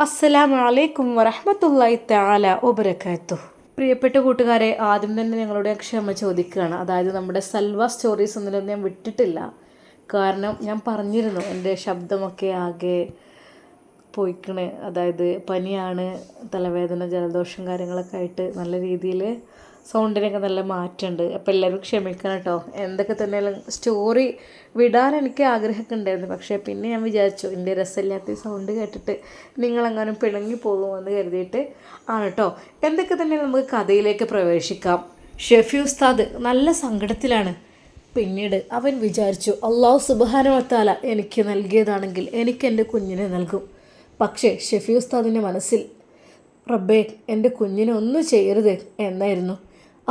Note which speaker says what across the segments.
Speaker 1: അസ്സലാമു അലൈക്കും വറഹ്മത്തുള്ളാഹി തആല വബറകാതുഹു. പ്രിയപ്പെട്ട കൂട്ടുകാരെ, ആദ്യം തന്നെ ഞങ്ങളുടെ ക്ഷമ ചോദിക്കുകയാണ്. അതായത് നമ്മുടെ സൽവ സ്റ്റോറീസ് ഒന്നിലൊന്നും ഞാൻ വിട്ടിട്ടില്ല. കാരണം ഞാൻ പറഞ്ഞിരുന്നു എൻ്റെ ശബ്ദമൊക്കെ ആകെ പോയിക്കണ്. അതായത് പനിയാണ്, തലവേദന, ജലദോഷം കാര്യങ്ങളൊക്കെ ആയിട്ട് നല്ല രീതിയിൽ സൗണ്ടിനൊക്കെ നല്ല മാറ്റമുണ്ട്. അപ്പോൾ എല്ലാവരും ക്ഷമിക്കണം കേട്ടോ. എന്തൊക്കെ തന്നെയാലും സ്റ്റോറി വിടാൻ എനിക്ക് ആഗ്രഹമൊക്കെ ഉണ്ടായിരുന്നു. പക്ഷേ പിന്നെ ഞാൻ വിചാരിച്ചു എൻ്റെ രസമില്ലാത്ത സൗണ്ട് കേട്ടിട്ട് നിങ്ങളെങ്ങാനും പിണങ്ങി പോകുമെന്ന് കരുതിയിട്ട് ആണ് കേട്ടോ. എന്തൊക്കെ തന്നെ നമുക്ക് കഥയിലേക്ക് പ്രവേശിക്കാം. ഷെഫി ഉസ്താദ് നല്ല സങ്കടത്തിലാണ്. പിന്നീട് അവൻ വിചാരിച്ചു, അള്ളാഹു സുബ്ഹാനഹു വ തആല എനിക്ക് നൽകിയതാണെങ്കിൽ എനിക്ക് എൻ്റെ കുഞ്ഞിനെ നൽകും. പക്ഷേ ഷെഫി ഉസ്താദിൻ്റെ മനസ്സിൽ റബ്ബേ എൻ്റെ കുഞ്ഞിനെ ഒന്നും ചെയ്യരുത് എന്നായിരുന്നു.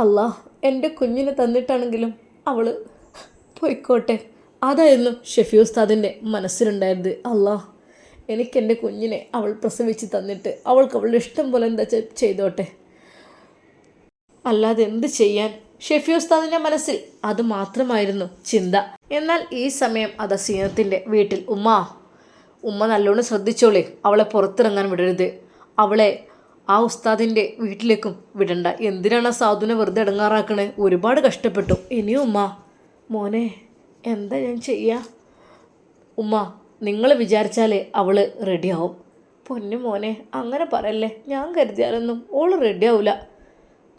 Speaker 1: അള്ളാഹ് എൻ്റെ കുഞ്ഞിനെ തന്നിട്ടാണെങ്കിലും അവൾ പോയിക്കോട്ടെ, അതായിരുന്നു ഷെഫി ഉസ്താദിൻ്റെ മനസ്സിലുണ്ടായത്. അള്ളാഹ് എനിക്കെൻ്റെ കുഞ്ഞിനെ അവൾ പ്രസവിച്ച് തന്നിട്ട് അവൾക്ക് അവളുടെ ഇഷ്ടം പോലെ എന്താ ചെയ്തോട്ടെ, അല്ലാതെ എന്ത് ചെയ്യാൻ. ഷെഫി ഉസ്താദിൻ്റെ മനസ്സിൽ അത് മാത്രമായിരുന്നു ചിന്ത. എന്നാൽ ഈ സമയം അത് സീനത്തിൻ്റെ വീട്ടിൽ ഉമ്മ നല്ലോണം ശ്രദ്ധിച്ചോളേ, അവളെ പുറത്തിറങ്ങാൻ വിടരുത്, അവളെ ആ ഉസ്താദിൻ്റെ വീട്ടിലേക്കും വിടണ്ട. എന്തിനാണ് ആ സാധുവിനെ വെറുതെ ഇടങ്ങാറാക്കണേ, ഒരുപാട് കഷ്ടപ്പെട്ടു. ഇനിയും മോനെ എന്താ ഞാൻ ചെയ്യുക? നിങ്ങൾ വിചാരിച്ചാലേ അവൾ റെഡിയാവും. പൊന്നു മോനെ അങ്ങനെ പറയല്ലേ, ഞാൻ കരുതിയാലൊന്നും ഓൾ റെഡിയാവില്ല.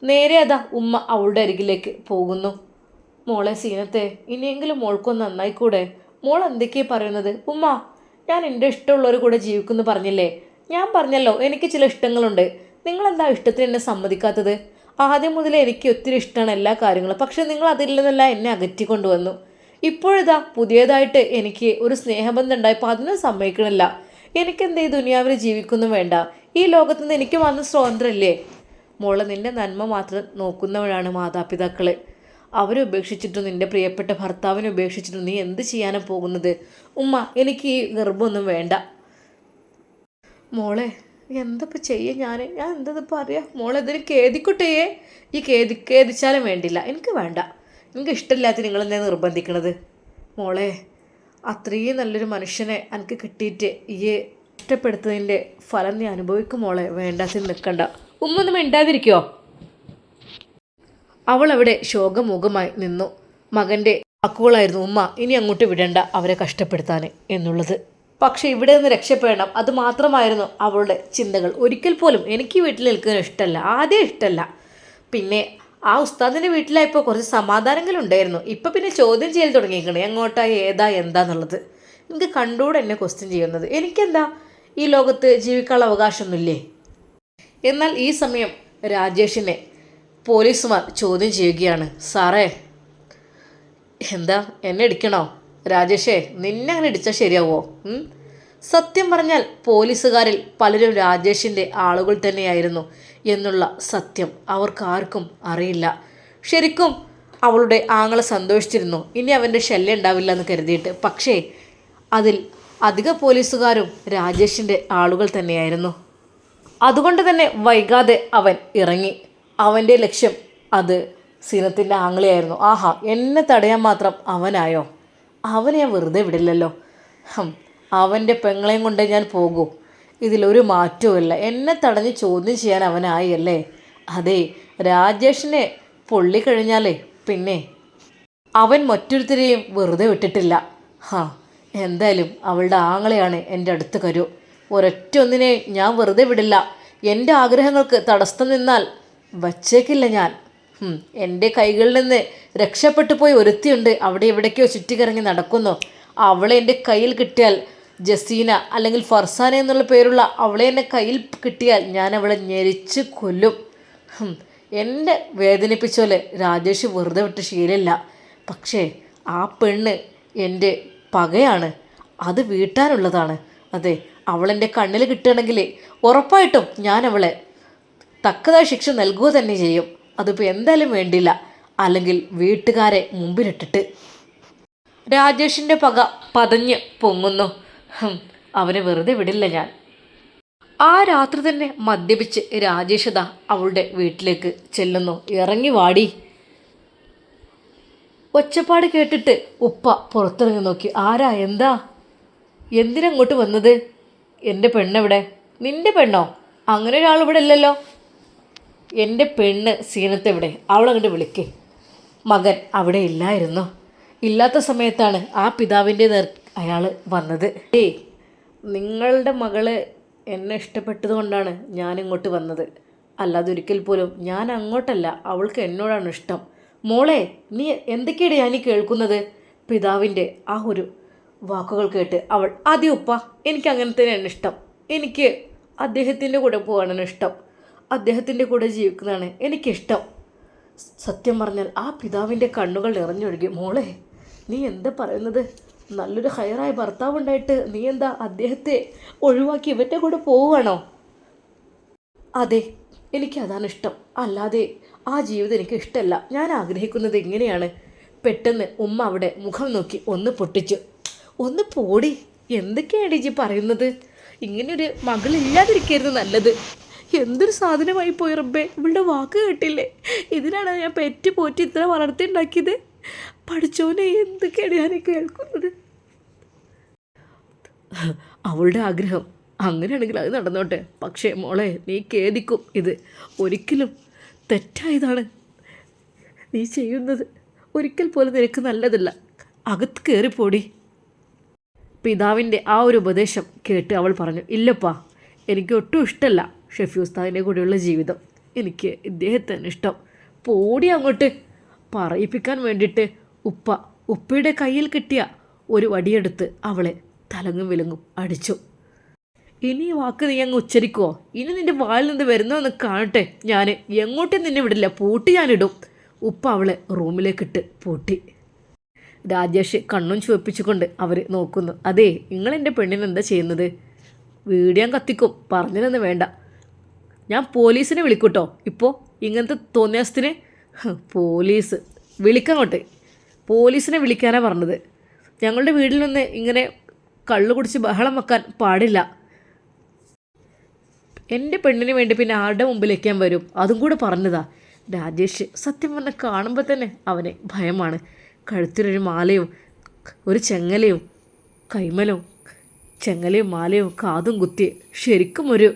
Speaker 1: നേരെ അതാ അവളുടെ അരികിലേക്ക് പോകുന്നു. മോളെ സീനത്തെ, ഇനിയെങ്കിലും മോൾക്കൊന്ന് നന്നായിക്കൂടെ? മോൾ എന്തൊക്കെയാണ് പറയുന്നത്? ഞാൻ എൻ്റെ ഇഷ്ടമുള്ളവർ കൂടെ ജീവിക്കുമെന്ന് പറഞ്ഞില്ലേ? ഞാൻ പറഞ്ഞല്ലോ എനിക്ക് ചില ഇഷ്ടങ്ങളുണ്ട്. നിങ്ങളെന്താ ഇഷ്ടത്തിന് എന്നെ സമ്മതിക്കാത്തത്? ആദ്യം മുതലേ എനിക്ക് ഒത്തിരി ഇഷ്ടമാണ് എല്ലാ കാര്യങ്ങളും. പക്ഷേ നിങ്ങൾ അതിൽ നിന്നല്ല എന്നെ അകറ്റിക്കൊണ്ടുവന്നു. ഇപ്പോഴിതാ പുതിയതായിട്ട് എനിക്ക് ഒരു സ്നേഹബന്ധം ഉണ്ടായപ്പോൾ അതിനും സമ്മതിക്കണില്ല. എനിക്കെന്താ ഈ ദുനിയാവിൽ ജീവിക്കൊന്നും വേണ്ട, ഈ ലോകത്തു നിന്ന് എനിക്ക് വന്ന സ്വാതന്ത്ര്യമല്ലേ? മോളെ, നിൻ്റെ നന്മ മാത്രം നോക്കുന്നവരാണ് മാതാപിതാക്കൾ. അവരെ ഉപേക്ഷിച്ചിട്ടും നിൻ്റെ പ്രിയപ്പെട്ട ഭർത്താവിനെ ഉപേക്ഷിച്ചിട്ടും നീ എന്ത് ചെയ്യാനാണ് പോകുന്നത്? എനിക്ക് ഈ ഗർഭമൊന്നും വേണ്ട. മോളെ എന്തപ്പോൾ ചെയ്യുക? ഞാൻ എന്തപ്പോൾ അറിയാം മോളെ, ഇതിന് ഖേദിക്കോട്ടേയേ. ഈ ഖേദിച്ചാലും വേണ്ടില്ല, എനിക്ക് വേണ്ട, എനിക്ക് ഇഷ്ടമില്ലാത്ത നിങ്ങളെന്നെ നിർബന്ധിക്കണത്. മോളെ, അത്രയും നല്ലൊരു മനുഷ്യനെ എനിക്ക് കിട്ടിയിട്ട് ഈ ഇഷ്ടപ്പെടുത്തുന്നതിൻ്റെ ഫലം നീ അനുഭവിക്കും മോളെ. വേണ്ടാത്തിന് നിൽക്കണ്ട. ഒന്നും മിണ്ടാതിരിക്കുമോ? അവൾ അവിടെ ശോകമുഖമായി നിന്നു. മകൻ്റെ വാക്കുകളായിരുന്നു, ഇനി അങ്ങോട്ട് വിടണ്ട അവരെ കഷ്ടപ്പെടുത്താൻ എന്നുള്ളത്. പക്ഷേ ഇവിടെ നിന്ന് രക്ഷപ്പെടണം, അത് മാത്രമായിരുന്നു അവളുടെ ചിന്തകൾ. ഒരിക്കൽ പോലും എനിക്ക് വീട്ടിൽ നിൽക്കാൻ ഇഷ്ടമല്ല, ആദ്യം ഇഷ്ടമല്ല. പിന്നെ ആ ഉസ്താദിൻ്റെ വീട്ടിലായപ്പോൾ കുറച്ച് സമാധാനങ്ങളുണ്ടായിരുന്നു. ഇപ്പം പിന്നെ ചോദ്യം ചെയ്യൽ തുടങ്ങിയിരിക്കണേ, എങ്ങോട്ടാ, ഏതാ, എന്താന്നുള്ളത്. എനിക്ക് കണ്ടുകൂടെ എന്നെ ക്വസ്റ്റ്യൻ ചെയ്യുന്നത്. എനിക്കെന്താ ഈ ലോകത്ത് ജീവിക്കാനുള്ള അവകാശമൊന്നുമില്ലേ? എന്നാൽ ഈ സമയം രാജേഷിനെ പോലീസുമാർ ചോദ്യം ചെയ്യുകയാണ്. സാറേ, എന്താ എന്നെ ഇടിക്കണോ? രാജേഷേ, നിന്നെ അങ്ങനെ ഇടിച്ചാൽ ശരിയാവോ? സത്യം പറഞ്ഞാൽ പോലീസുകാരിൽ പലരും രാജേഷിൻ്റെ ആളുകൾ തന്നെയായിരുന്നു എന്നുള്ള സത്യം അവർക്കാർക്കും അറിയില്ല. ശരിക്കും അവളുടെ ആങ്ങളെ സന്തോഷിച്ചിരുന്നു, ഇനി അവൻ്റെ ശല്യം ഉണ്ടാവില്ല എന്ന് കരുതിയിട്ട്. പക്ഷേ അതിൽ അധിക പോലീസുകാരും രാജേഷിൻ്റെ ആളുകൾ തന്നെയായിരുന്നു. അതുകൊണ്ട് തന്നെ വൈകാതെ അവൻ ഇറങ്ങി. അവൻ്റെ ലക്ഷ്യം അത് സീനത്തിൻ്റെ ആങ്ങളെയായിരുന്നു. എന്നെ തടയാൻ മാത്രം അവനായോ? അവനെ ഞാൻ വെറുതെ വിടില്ലല്ലോ. അവൻ്റെ പെങ്ങളെയും കൊണ്ട് ഞാൻ പോകൂ, ഇതിലൊരു മാറ്റവുമില്ല. എന്നെ തടഞ്ഞ് ചോദ്യം ചെയ്യാൻ അവനായി അല്ലേ? അതെ, രാജേഷിനെ പൊള്ളിക്കഴിഞ്ഞാലേ പിന്നെ അവൻ മറ്റൊരുത്തരെയും വെറുതെ വിട്ടിട്ടില്ല. എന്തായാലും അവളുടെ ആങ്ങളെയാണ് എൻ്റെ അടുത്ത് കരൂ. ഒരൊറ്റ ഒന്നിനെ ഞാൻ വെറുതെ വിടില്ല. എൻ്റെ ആഗ്രഹങ്ങൾക്ക് തടസ്സം നിന്നാൽ വച്ചേക്കില്ല ഞാൻ. എൻ്റെ കൈകളിൽ നിന്ന് രക്ഷപ്പെട്ടു പോയി ഒരുത്തിയുണ്ട്, അവിടെ എവിടേക്കോ ചുറ്റിക്കറങ്ങി നടക്കുന്നു. അവളെ എൻ്റെ കയ്യിൽ കിട്ടിയാൽ, ജസീന അല്ലെങ്കിൽ ഫർസാന എന്നുള്ള പേരുള്ള അവളെ എൻ്റെ കയ്യിൽ കിട്ടിയാൽ ഞാൻ അവളെ ഞെരിച്ച് കൊല്ലും. എന്നെ വേദനിപ്പിച്ചോലെ രാജേഷ് വെറുതെ വിട്ട് ശീലമില്ല. പക്ഷേ ആ പെണ്ണ് എൻ്റെ പകയാണ്, അത് വീട്ടാനുള്ളതാണ്. അതെ, അവളെൻ്റെ കണ്ണിൽ കിട്ടുകയാണെങ്കിൽ ഉറപ്പായിട്ടും ഞാൻ അവളെ തക്കതായ ശിക്ഷ നൽകുക തന്നെ ചെയ്യും. അതിപ്പോൾ എന്തായാലും വേണ്ടില്ല, അല്ലെങ്കിൽ വീട്ടുകാരെ മുമ്പിലിട്ടിട്ട്. രാജേഷിൻ്റെ പക പതഞ്ഞ് പൊങ്ങുന്നു. അവനെ വെറുതെ വിടില്ല ഞാൻ. ആ രാത്രി തന്നെ മദ്യപിച്ച് രാജേഷത അവളുടെ വീട്ടിലേക്ക് ചെല്ലുന്നു. ഇറങ്ങി വാടി. ഒച്ചപ്പാട് കേട്ടിട്ട് ഉപ്പ പുറത്തിറങ്ങി നോക്കി. ആരാ, എന്താ, എന്തിനങ്ങോട്ട് വന്നത്? എൻ്റെ പെണ്ണെവിടെ? നിന്റെ പെണ്ണോ? അങ്ങനെ ഒരാൾ ഇവിടെ ഇല്ലല്ലോ. എൻ്റെ പെണ്ണ് സീനത്തെവിടെ? അവളങ്ങോട്ട് വിളിക്കേ. മകൻ അവിടെ ഇല്ലായിരുന്നു. ഇല്ലാത്ത സമയത്താണ് ആ പിതാവിൻ്റെ അയാൾ വന്നത്. ഏയ്, നിങ്ങളുടെ മകള് എന്നെ ഇഷ്ടപ്പെട്ടത് കൊണ്ടാണ് ഞാനിങ്ങോട്ട് വന്നത്. അല്ലാതെ ഒരിക്കൽ പോലും ഞാൻ അങ്ങോട്ടല്ല, അവൾക്ക് എന്നോടാണ് ഇഷ്ടം. മോളെ, നീ എന്തൊക്കെയാണ് ഞാൻ കേൾക്കുന്നത്? പിതാവിൻ്റെ ആ ഒരു വാക്കുകൾ കേട്ട് അവൾ, അതെ ഉപ്പ, എനിക്ക് അങ്ങനെ തന്നെയാണ് ഇഷ്ടം. എനിക്ക് അദ്ദേഹത്തിൻ്റെ കൂടെ പോകാനാണ് ഇഷ്ടം. അദ്ദേഹത്തിൻ്റെ കൂടെ ജീവിക്കുന്നതാണ് എനിക്കിഷ്ടം. സത്യം പറഞ്ഞാൽ ആ പിതാവിൻ്റെ കണ്ണുകൾ നിറഞ്ഞൊഴുകി. മോളെ, നീ എന്താ പറയുന്നത്? നല്ലൊരു ഹയറായ ഭർത്താവ് ഉണ്ടായിട്ട് നീ എന്താ അദ്ദേഹത്തെ ഒഴിവാക്കി ഇവൻ്റെ കൂടെ പോവുകയാണോ? അതെ, എനിക്കതാണ് ഇഷ്ടം. അല്ലാതെ ആ ജീവിതം എനിക്ക് ഇഷ്ടമല്ല. ഞാൻ ആഗ്രഹിക്കുന്നത് ഇങ്ങനെയാണ്. പെട്ടെന്ന് ഉമ്മ അവിടെ മുഖം നോക്കി ഒന്ന് പൊട്ടിച്ചു. ഒന്ന് പോടി, എന്തൊക്കെയാണ് ഇജി പറയുന്നത്? ഇങ്ങനെയൊരു മകളില്ലാതിരിക്കരുത് നല്ലത്. എന്തൊരു സാധനമായി പോയി റബ്ബേ, ഇവളുടെ വാക്ക് കേട്ടില്ലേ? ഇതിനാണ് ഞാൻ പെറ്റ് പോറ്റി ഇത്ര വളർത്തിയുണ്ടാക്കിയത്. പഠിച്ചോനെ, എന്തൊക്കെയാണ് ഞാൻ കേൾക്കുന്നത്? അവളുടെ ആഗ്രഹം അങ്ങനെയാണെങ്കിൽ അത് നടന്നോട്ടെ. പക്ഷേ മോളെ, നീ ഖേദിക്കും. ഇത് ഒരിക്കലും തെറ്റായതാണ് നീ ചെയ്യുന്നത്. ഒരിക്കൽ പോലും നിനക്ക് നല്ലതല്ല. അകത്ത് കയറിപ്പോടി. പിതാവിൻ്റെ ആ ഒരു ഉപദേശം കേട്ട് അവൾ പറഞ്ഞു, ഇല്ലപ്പാ, എനിക്ക് ഒട്ടും ഇഷ്ടമല്ല ഷെഫി ഉസ്താദിൻ്റെ കൂടെയുള്ള ജീവിതം. എനിക്ക് ഇദ്ദേഹത്തെ ഇഷ്ടം. പോടി അങ്ങോട്ട്. പറയിപ്പിക്കാൻ വേണ്ടിയിട്ട് ഉപ്പയുടെ കയ്യിൽ കിട്ടിയ ഒരു വടിയെടുത്ത് അവളെ തലങ്ങും വിലങ്ങും അടിച്ചു. ഇനി ഈ വാക്ക് നീ അങ്ങ് ഉച്ചരിക്കുമോ? ഇനി നിൻ്റെ വായിൽ നിന്ന് വരുന്നതെന്ന് കാണട്ടെ. ഞാൻ എങ്ങോട്ടും നിന്നെ വിടില്ല. പൂട്ടി ഞാനിടും. ഉപ്പ അവളെ റൂമിലേക്കിട്ട് പൂട്ടി. രാജേഷ് കണ്ണും ചുവപ്പിച്ചുകൊണ്ട് അവർ നോക്കുന്നു. അതേ, നിങ്ങളെൻ്റെ പെണ്ണിന് എന്താ ചെയ്യുന്നത്? വീഡിയോ കത്തിക്കും. പറഞ്ഞതെന്ന് വേണ്ട. ഞാൻ പോലീസിനെ വിളിക്കൂട്ടോ. ഇപ്പോൾ ഇങ്ങനത്തെ തോന്നിയാസത്തിന് പോലീസ് വിളിക്കങ്ങോട്ട്. പോലീസിനെ വിളിക്കാനാണ് പറഞ്ഞത്. ഞങ്ങളുടെ വീട്ടിൽ നിന്ന് ഇങ്ങനെ കള്ളു കുടിച്ച് ബഹളം വെക്കാൻ പാടില്ല. എൻ്റെ പെണ്ണിന് വേണ്ടി പിന്നെ ആരുടെ മുമ്പിലേക്ക് ഞാൻ വരും? അതും കൂടെ പറഞ്ഞതാ. രാജേഷ് സത്യം പറഞ്ഞാൽ കാണുമ്പോൾ തന്നെ അവനെ ഭയമാണ്. കഴുത്തിലൊരു മാലയും ഒരു ചെങ്ങലയും കൈമലും ചെങ്ങലയും മാലയും കാതും കുത്തി ശരിക്കും ഒരു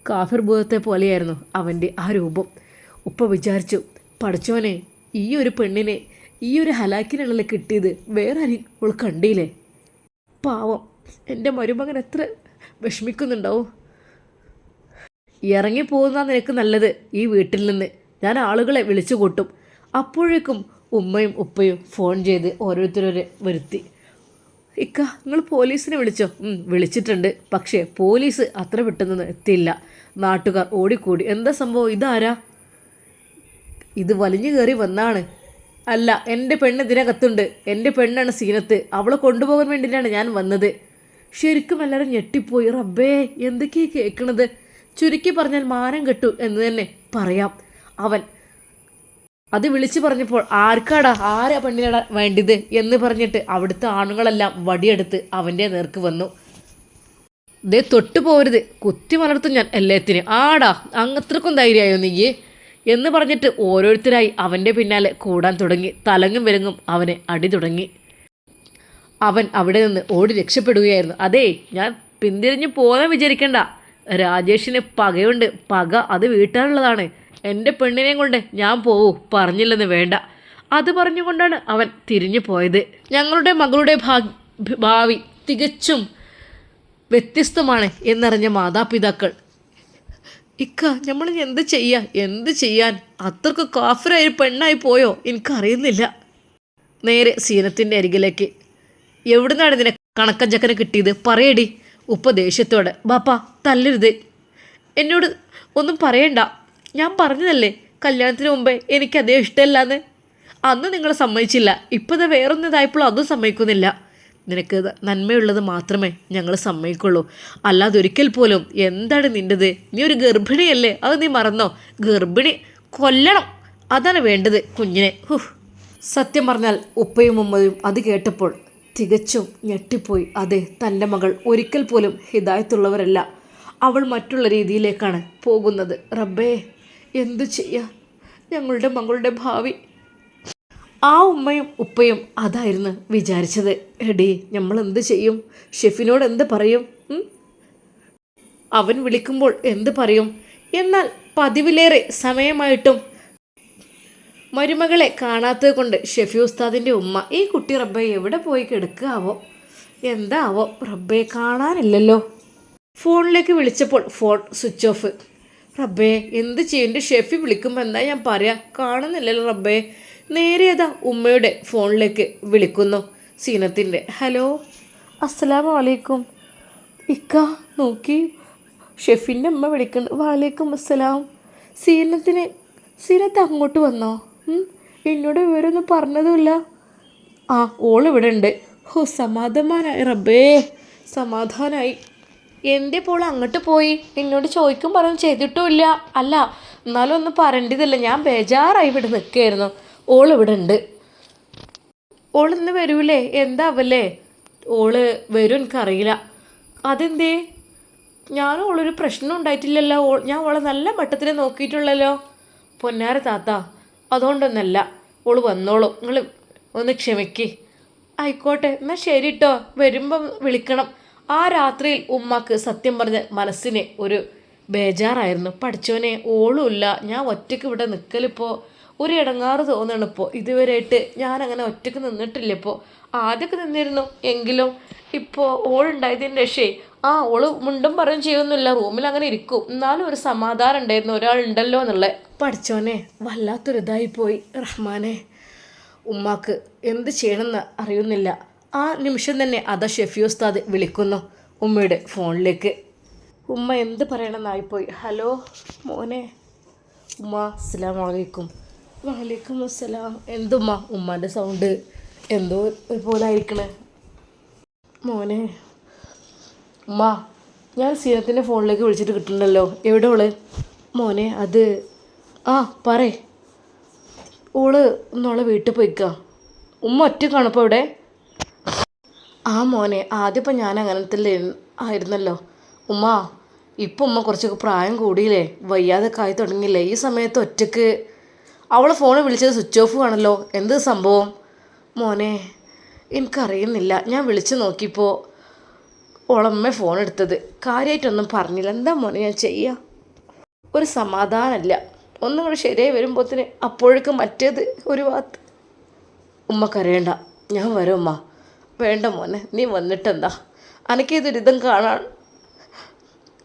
Speaker 1: കാഫിർ ഭൂതത്തെ പോലെയായിരുന്നു അവൻ്റെ ആ രൂപം. ഉപ്പ വിചാരിച്ചു, പഠിച്ചോനെ, ഈ ഒരു പെണ്ണിനെ ഈ ഒരു ഹലാക്കിനുള്ളിൽ കിട്ടിയത് വേറെ ആരും കണ്ടില്ലേ? പാവം, എൻ്റെ മരുമകൻ എത്ര വിഷമിക്കുന്നുണ്ടാവും. ഇറങ്ങിപ്പോകുന്ന നിനക്ക് നല്ലത് ഈ വീട്ടിൽ നിന്ന്. ഞാൻ ആളുകളെ വിളിച്ചു കൂട്ടും. അപ്പോഴേക്കും ഉമ്മയും ഉപ്പയും ഫോൺ ചെയ്ത് ഓരോരുത്തരെ വരുത്തി. ഇക്ക, നിങ്ങൾ പോലീസിനെ വിളിച്ചോ? വിളിച്ചിട്ടുണ്ട്. പക്ഷേ പോലീസ് അത്ര പെട്ടെന്ന് എത്തിയില്ല. നാട്ടുകാർ ഓടിക്കൂടി. എന്താ സംഭവം? ഇതാരാ? ഇത് വലിഞ്ഞു കയറി വന്നാണ്. അല്ല, എൻ്റെ പെണ്ണ് ഇതിനകത്തുണ്ട്. എൻ്റെ പെണ്ണാണ് സീനത്ത്. അവളെ കൊണ്ടുപോകാൻ വേണ്ടിയിട്ടാണ് ഞാൻ വന്നത്. ശരിക്കും എല്ലാവരും ഞെട്ടിപ്പോയി. റബ്ബേ, എന്തൊക്കെയാണ് കേൾക്കണത്? ചുരുക്കി പറഞ്ഞാൽ മാനം കെട്ടു എന്ന് തന്നെ പറയാം. അവൻ അത് വിളിച്ചു പറഞ്ഞപ്പോൾ ആരാ പെണ്ണിനാ വേണ്ടത് എന്ന് പറഞ്ഞിട്ട് അവിടുത്തെ ആണുങ്ങളെല്ലാം വടിയെടുത്ത് അവൻ്റെ നേർക്ക് വന്നു. ദേ, തൊട്ടു പോരുത്, കുത്തി വളർത്തും ഞാൻ എല്ലാത്തിനും. ആടാ, അങ്ങത്രക്കും ധൈര്യമായോ നീ എന്ന് പറഞ്ഞിട്ട് ഓരോരുത്തരായി അവൻ്റെ പിന്നാലെ കൂടാൻ തുടങ്ങി. തലങ്ങും വിലങ്ങും അവനെ അടി തുടങ്ങി. അവൻ അവിടെ നിന്ന് ഓടി രക്ഷപ്പെടുകയായിരുന്നു. അതേ, ഞാൻ പിന്തിരിഞ്ഞ് പോകാൻ വിചാരിക്കണ്ട. രാജേഷിന് പകയുണ്ട്. പക അത് വീട്ടാനുള്ളതാണ്. എൻ്റെ പെണ്ണിനെയും കൊണ്ട് ഞാൻ പോവൂ, പറഞ്ഞില്ലെന്ന് വേണ്ട. അത് പറഞ്ഞുകൊണ്ടാണ് അവൻ തിരിഞ്ഞു പോയത്. ഞങ്ങളുടെ മകളുടെ ഭാവി തികച്ചും വ്യത്യസ്തമാണ് എന്നറിഞ്ഞ മാതാപിതാക്കൾ, ഇക്ക, നമ്മൾ എന്ത് ചെയ്യാൻ? അത്രക്ക് കാഫിറായ പെണ്ണായി പോയോ? എനിക്കറിയുന്നില്ല. നേരെ സീനത്തിൻ്റെ അരികിലേക്ക്. എവിടുന്നാണ് ഇതിനെ കണക്കഞ്ചക്കനെ കിട്ടിയത്? പറയടി. ഉപ്പ ദേഷ്യത്തോടെ. ബാപ്പാ, തല്ലരുത്. എന്നോട് ഒന്നും പറയണ്ട. ഞാൻ പറഞ്ഞതല്ലേ കല്യാണത്തിന് മുമ്പേ എനിക്കതേ ഇഷ്ടമല്ലാന്ന്. അന്ന് നിങ്ങൾ സമ്മതിച്ചില്ല. ഇപ്പോഴത്തെ വേറൊന്നിതായപ്പോഴും അതും സമ്മതിക്കുന്നില്ല. നിനക്ക് നന്മയുള്ളത് മാത്രമേ ഞങ്ങൾ സമ്മതിക്കുള്ളൂ. അല്ലാതെ ഒരിക്കൽ പോലും. എന്താണ് നിൻ്റെത്? നീ ഒരു ഗർഭിണിയല്ലേ? അത് നീ മറന്നോ? ഗർഭിണി കൊല്ലണം, അതാണ് വേണ്ടത് കുഞ്ഞിനെ. സത്യം പറഞ്ഞാൽ ഉപ്പയും ഉമ്മയും അത് കേട്ടപ്പോൾ തികച്ചും ഞെട്ടിപ്പോയി. അതെ, തൻ്റെ മകൾ ഒരിക്കൽ പോലും ഹിദായത്തുള്ളവരല്ല. അവൾ മറ്റുള്ള രീതിയിലേക്കാണ് പോകുന്നത്. റബ്ബേ, എന്തു ചെയ്യാ? ഞങ്ങളുടെ മകളുടെ ഭാവി. ആ ഉമ്മയും ഉപ്പയും അതായിരുന്നു വിചാരിച്ചത്. എടീ, നമ്മൾ എന്ത് ചെയ്യും? ഷെഫിനോട് എന്ത് പറയും? അവൻ വിളിക്കുമ്പോൾ എന്ത് പറയും? എന്നാൽ പതിവിലേറെ സമയമായിട്ടും മരുമകളെ കാണാത്തത് കൊണ്ട് ഷെഫി ഉസ്താദിൻ്റെ ഉമ്മ ഈ കുട്ടി റബ്ബെ എവിടെ പോയി കിടക്കാവോ, എന്താവോ റബ്ബെ കാണാനില്ലല്ലോ. ഫോണിലേക്ക് വിളിച്ചപ്പോൾ ഫോൺ സ്വിച്ച് ഓഫ്. റബ്ബേ എന്ത് ചെയ്യും, എൻ്റെ ഷെഫി വിളിക്കുമ്പോൾ എന്താ ഞാൻ പറയാ, കാണുന്നില്ലല്ലോ റബ്ബേ. നേരെയതാ ഉമ്മയുടെ ഫോണിലേക്ക് വിളിക്കുന്നു സീനത്തിൻ്റെ. ഹലോ, അസ്സലാമു അലൈക്കും. ഇക്ക നോക്കി ഷെഫിൻ്റെ അമ്മ വിളിക്കുന്നുണ്ട്. വാലേക്കും അസ്സലാം. സീനത്ത് അങ്ങോട്ട് വന്നോ? എന്നോട് വിവരമൊന്നും പറഞ്ഞതുമില്ല. ആ ഓളിവിടെ ഉണ്ട്. ഹോ സമാധാനമായി റബ്ബേ, സമാധാനമായി. എൻ്റെ പോൾ അങ്ങോട്ട് പോയി, എന്നോട് ചോദിക്കും പറയും ചെയ്തിട്ടുമില്ല. അല്ല എന്നാലും ഒന്നും പറയേണ്ടതില്ല, ഞാൻ ബേജാറായി ഇവിടെ നിൽക്കുകയായിരുന്നു. ഓളിവിടെ ഉണ്ട്. ഓളിന്ന് വരൂലേ? എന്താവല്ലേ? ഓള് വരും എനിക്കറിയില്ല. അതെന്തേ? ഞാനും ഓളൊരു പ്രശ്നം ഉണ്ടായിട്ടില്ലല്ലോ. ഞാൻ ഓളെ നല്ല മട്ടത്തിൽ നോക്കിയിട്ടുള്ളല്ലോ. പൊന്നാര താത്ത, അതുകൊണ്ടൊന്നല്ല. ഓള് വന്നോളൂ, നിങ്ങൾ ഒന്ന് ക്ഷമിക്ക്. ആയിക്കോട്ടെ എന്നാൽ ശരി കേട്ടോ, വരുമ്പം വിളിക്കണം. ആ രാത്രിയിൽ ഉമ്മാക്ക് സത്യം പറഞ്ഞ മനസ്സിന് ഒരു ബേജാറായിരുന്നു. പഠിച്ചോനെ ഓളുമില്ല, ഞാൻ ഒറ്റയ്ക്ക് ഇവിടെ നിൽക്കലിപ്പോൾ ഒരു ഇടങ്ങാറ് തോന്നണിപ്പോൾ. ഇതുവരെയായിട്ട് ഞാനങ്ങനെ ഒറ്റയ്ക്ക് നിന്നിട്ടില്ല. ഇപ്പോൾ ആദ്യമൊക്കെ നിന്നിരുന്നു, എങ്കിലും ഇപ്പോൾ ഓളുണ്ടായതിൻ്റെ രക്ഷേ ഓള് മുണ്ടും പറയും ചെയ്യൊന്നുമില്ല, റൂമിൽ അങ്ങനെ ഇരിക്കും. എന്നാലും ഒരു സമാധാനം ഉണ്ടായിരുന്നു, ഒരാളുണ്ടല്ലോ എന്നുള്ളത്. പഠിച്ചോനെ വല്ലാത്തൊരിതായിപ്പോയി റഹ്മാനെ. ഉമ്മാക്ക് എന്ത് ചെയ്യണമെന്ന് അറിയുന്നില്ല. ആ നിമിഷം തന്നെ അതാ ഷെഫി ഉസ്താദ് വിളിക്കുന്നു ഉമ്മയുടെ ഫോണിലേക്ക്. ഉമ്മ എന്ത് പറയണമെന്നായിപ്പോയി. ഹലോ മോനെ. ഉമ്മ അസ്സലാമു അലൈക്കും. വലൈക്കും അസ്സലാം. എന്തുമ്മ ഉമ്മാൻ്റെ സൗണ്ട് എന്തോ പോലെ ആയിരിക്കണേ. മോനെ. ഉമ്മ ഞാൻ സീനത്തിൻ്റെ ഫോണിലേക്ക് വിളിച്ചിട്ട് കിട്ടുന്നുണ്ടല്ലോ, എവിടെ ഓള്? മോനെ അത് പറയ്. ഓള് ഇന്നോളെ വീട്ടിൽ പോയിക്കാം. ഉമ്മ ഒറ്റക്കാണ് ഇപ്പോൾ ഇവിടെ? മോനെ ആദ്യം ഇപ്പം ഞാൻ അങ്ങനത്തെ ആയിരുന്നല്ലോ ഉമ്മ. ഇപ്പം ഉമ്മ കുറച്ചൊക്കെ പ്രായം കൂടിയില്ലേ, വയ്യാതൊക്കെ ആയി തുടങ്ങിയില്ലേ. ഈ സമയത്ത് ഒറ്റയ്ക്ക് അവളെ ഫോണിൽ വിളിച്ചത് സ്വിച്ച് ഓഫ് ആണല്ലോ, എന്ത് സംഭവം? മോനെ എനിക്കറിയുന്നില്ല, ഞാൻ വിളിച്ച് നോക്കിയപ്പോൾ ഓളമ്മ ഫോൺ എടുത്തത്. കാര്യമായിട്ടൊന്നും പറഞ്ഞില്ല. എന്താ മോനെ ഞാൻ ചെയ്യുക? ഒരു സമാധാനമില്ല. ഒന്നും കൂടെ ശരിയായി വരുമ്പോഴത്തേന് അപ്പോഴേക്കും മറ്റേത് ഒരു ഭാഗത്ത്. ഉമ്മ കരയണ്ട, ഞാൻ വരും ഉമ്മ. വേണ്ട മോനെ, നീ വന്നിട്ടെന്താ, എനിക്കിത് ദുരിതം കാണാൻ.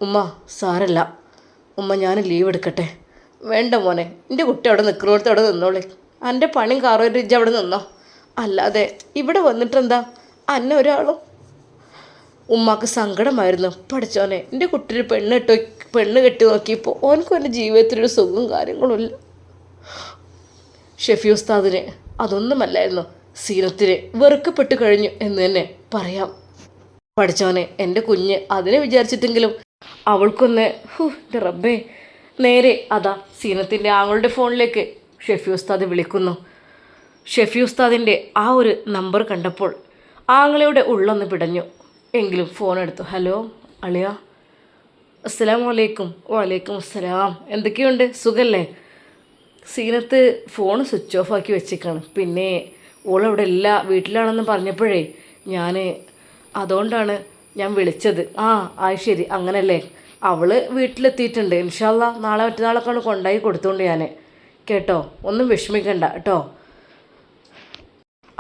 Speaker 1: ഉമ്മ സാരല്ല ഉമ്മ, ഞാൻ ലീവ് എടുക്കട്ടെ. വേണ്ട മോനെ, എൻ്റെ കുട്ടി അവിടെ നിൽക്കുന്നിടത്ത് അവിടെ നിന്നോളേ. എൻ്റെ പണിയും കാറുമായിട്ട് ഇജ്ജ് അവിടെ നിന്നോ, അല്ലാതെ ഇവിടെ വന്നിട്ടെന്താ അന്നെ ഒരാളും. ഉമ്മാക്ക് സങ്കടമായിരുന്നു. പഠിച്ചോനെ എൻ്റെ കുട്ടിയൊരു പെണ്ണ് കെട്ടി നോക്കിയപ്പോൾ ഓനക്കും എൻ്റെ ജീവിതത്തിലൊരു സുഖവും കാര്യങ്ങളും ഇല്ല. ഷെഫി ഉസ്താദിന് അതൊന്നുമല്ലായിരുന്നു, സീനത്തിന് വെറുക്കപ്പെട്ട് കഴിഞ്ഞു എന്ന് തന്നെ പറയാം. പഠിച്ചോനെ എൻ്റെ കുഞ്ഞ് അതിനെ വിചാരിച്ചിട്ടെങ്കിലും അവൾക്കൊന്ന് എൻ്റെ റബ്ബേ. നേരെ അതാ സീനത്തിൻ്റെ ആങ്ങളുടെ ഫോണിലേക്ക് ഷെഫി ഉസ്താദ് വിളിക്കുന്നു. ഷെഫി ഉസ്താദിൻ്റെ ആ ഒരു നമ്പർ കണ്ടപ്പോൾ ആങ്ങളയുടെ ഉള്ളൊന്ന് പിടഞ്ഞു. എങ്കിലും ഫോൺ എടുത്തു. ഹലോ അളിയ, അസ്സലാമു അലൈക്കും. വലൈക്കും അസ്സലാം. എന്തൊക്കെയുണ്ട്, സുഖല്ലേ? സീനത്ത് ഫോൺ സ്വിച്ച് ഓഫ് ആക്കി വെച്ചേക്കാണ്. പിന്നെ ഓളവിടെ ഇല്ല, വീട്ടിലാണെന്ന് പറഞ്ഞപ്പോഴേ അതുകൊണ്ടാണ് ഞാൻ വിളിച്ചത്. അത് ശരി, അങ്ങനല്ലേ. അവൾ വീട്ടിലെത്തിയിട്ടുണ്ട്. ഇൻഷാ അല്ലാ നാളെ മറ്റന്നാളൊക്കെയാണ് കൊണ്ടായി കൊടുത്തോണ്ട് ഞാൻ. കേട്ടോ, ഒന്നും വിഷമിക്കണ്ട കേട്ടോ.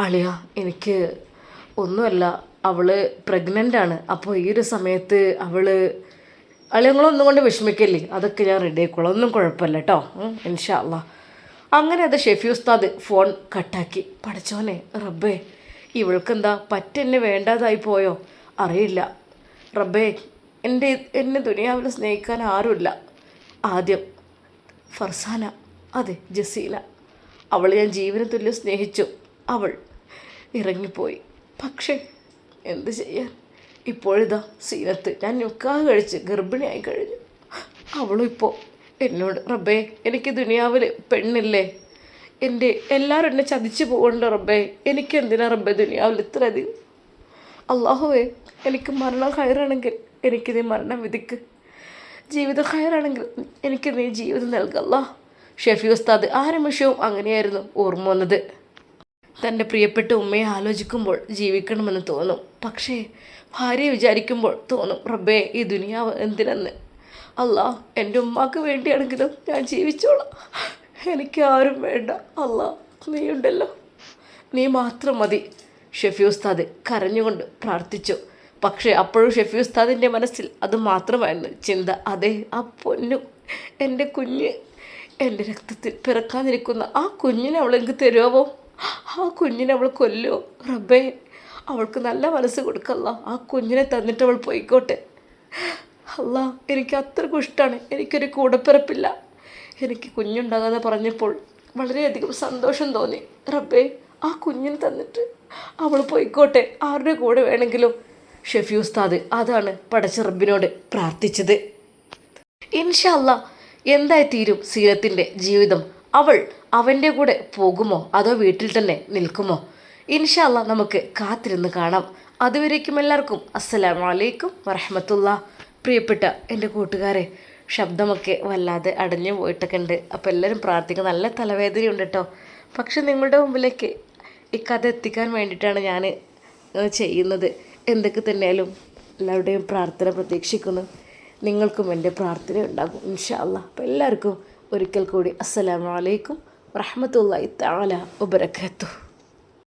Speaker 1: അളിയ എനിക്ക് ഒന്നുമല്ല, അവൾ പ്രഗ്നൻ്റാണ്. അപ്പോൾ ഈ ഒരു സമയത്ത് അളിയങ്ങളൊന്നും കൊണ്ട് വിഷമിക്കല്ലേ, അതൊക്കെ ഞാൻ റെഡി ആയിക്കോളാം, ഒന്നും കുഴപ്പമില്ല കേട്ടോ. ഇൻഷാ അല്ലാ. അങ്ങനെ അത് ഷെഫി ഉസ്താദ് ഫോൺ കട്ടാക്കി. പഠിച്ചോനെ റബ്ബേ, ഇവൾക്കെന്താ പറ്റെന്നെ വേണ്ടാതായി പോയോ അറിയില്ല. റബ്ബേ, എന്നെ ദുനിയാവിൽ സ്നേഹിക്കാൻ ആരുമില്ല. ആദ്യം ഫർസാന, അതെ ജസീല, അവളെ ഞാൻ ജീവന തുല്യം സ്നേഹിച്ചു. അവൾ ഇറങ്ങിപ്പോയി. പക്ഷേ എന്ത് ചെയ്യാൻ, ഇപ്പോഴിതാ സീനത്ത് ഞാൻ നിക്കാഹ് കഴിച്ച് ഗർഭിണിയായി കഴിഞ്ഞു. അവളും ഇപ്പോൾ എന്നോട് റബ്ബേ, എനിക്ക് ദുനിയാവിൽ പെണ്ണില്ലേ, എൻ്റെ എല്ലാവരും എന്നെ ചതിച്ചു പോകണ്ട റബ്ബേ, എനിക്കെന്തിനാ റബ്ബേ ദുനിയാവിൽ ഇത്രയധികം. അള്ളാഹുവേ, എനിക്ക് മരണം ഹൈറാണെങ്കിൽ എനിക്ക് നീ മരണം വിധിക്ക്, ജീവിതം ഹൈറാണെങ്കിൽ എനിക്ക് നീ ജീവിതം നൽകല്ല. ഷെഫി ഉസ്താദ് ആ നിമിഷവും അങ്ങനെയായിരുന്നു ഓർമ്മ വന്നത്. തൻ്റെ പ്രിയപ്പെട്ട ഉമ്മയെ ആലോചിക്കുമ്പോൾ ജീവിക്കണമെന്ന് തോന്നും. പക്ഷേ ഭാര്യയെ വിചാരിക്കുമ്പോൾ തോന്നും, റബ്ബേ ഈ ദുനിയാവ് എന്തിനെന്ന്. അല്ലാ, എൻ്റെ ഉമ്മാക്ക് വേണ്ടിയാണെങ്കിലും ഞാൻ ജീവിച്ചോളാം, എനിക്ക് ആരും വേണ്ട. അല്ലാ, നീയുണ്ടല്ലോ, നീ മാത്രം മതി. ഷെഫി ഉസ്താദ് കരഞ്ഞുകൊണ്ട് പ്രാർത്ഥിച്ചു. പക്ഷേ അപ്പോഴും ഷെഫി ഉസ്താദിൻ്റെ മനസ്സിൽ അത് മാത്രമായിരുന്നു ചിന്ത. അതെ, ആ പൊന്നു എൻ്റെ കുഞ്ഞ്, എൻ്റെ രക്തത്തിൽ പിറക്കാതിരിക്കുന്ന ആ കുഞ്ഞിനെ അവൾ എനിക്ക് തരുമോ? ആ കുഞ്ഞിനെ അവൾ കൊല്ലുമോ? റബ്ബേ, അവൾക്ക് നല്ല മനസ്സ് കൊടുക്കല്ല. ആ കുഞ്ഞിനെ തന്നിട്ട് അവൾ പോയിക്കോട്ടെ. അല്ല, എനിക്ക് അത്രക്കും ഇഷ്ടമാണ്. എനിക്കൊരു കൂടപ്പിറപ്പില്ല. എനിക്ക് കുഞ്ഞുണ്ടാകാതെ പറഞ്ഞപ്പോൾ വളരെയധികം സന്തോഷം തോന്നി. റബ്ബേ, ആ കുഞ്ഞിനെ തന്നിട്ട് അവൾ പോയിക്കോട്ടെ, ആരുടെ കൂടെ വേണമെങ്കിലും. ഷെഫി ഉസ്താദ് അതാണ് പടച്ച റബ്ബിനോട് പ്രാർത്ഥിച്ചത്. ഇൻഷാ അല്ലാ, എന്തായി തീരും സീനത്തിൻ്റെ ജീവിതം? അവൾ അവൻ്റെ കൂടെ പോകുമോ അതോ വീട്ടിൽ തന്നെ നിൽക്കുമോ? ഇൻഷാ അല്ലാ, നമുക്ക് കാത്തിരുന്ന് കാണാം. അതുവരേക്കും എല്ലാവർക്കും അസ്സലാമു അലൈക്കും വറഹ്മത്തുള്ളാഹി. പ്രിയപ്പെട്ട എൻ്റെ കൂട്ടുകാരെ, ശബ്ദമൊക്കെ വല്ലാതെ അടഞ്ഞു പോയിട്ടൊക്കെ ഉണ്ട്. അപ്പോൾ എല്ലാവരും പ്രാർത്ഥിക്കുക. നല്ല തലവേദനയുണ്ട് കേട്ടോ. പക്ഷെ നിങ്ങളുടെ മുമ്പിലേക്ക് ഈ കഥ എത്തിക്കാൻ വേണ്ടിയിട്ടാണ് ഞാൻ ചെയ്യുന്നത്. എന്തൊക്കെ തന്നെയാലും എല്ലാവരുടെയും പ്രാർത്ഥന പ്രതീക്ഷിക്കുന്നു. നിങ്ങൾക്കും എൻ്റെ പ്രാർത്ഥന ഉണ്ടാകും ഇൻഷാ അല്ലാ. അപ്പോൾ എല്ലാവർക്കും ഒരിക്കൽ കൂടി അസ്സലാമു അലൈക്കും വറഹ്മത്തുള്ളാഹി തആല വബറകാതുഹു.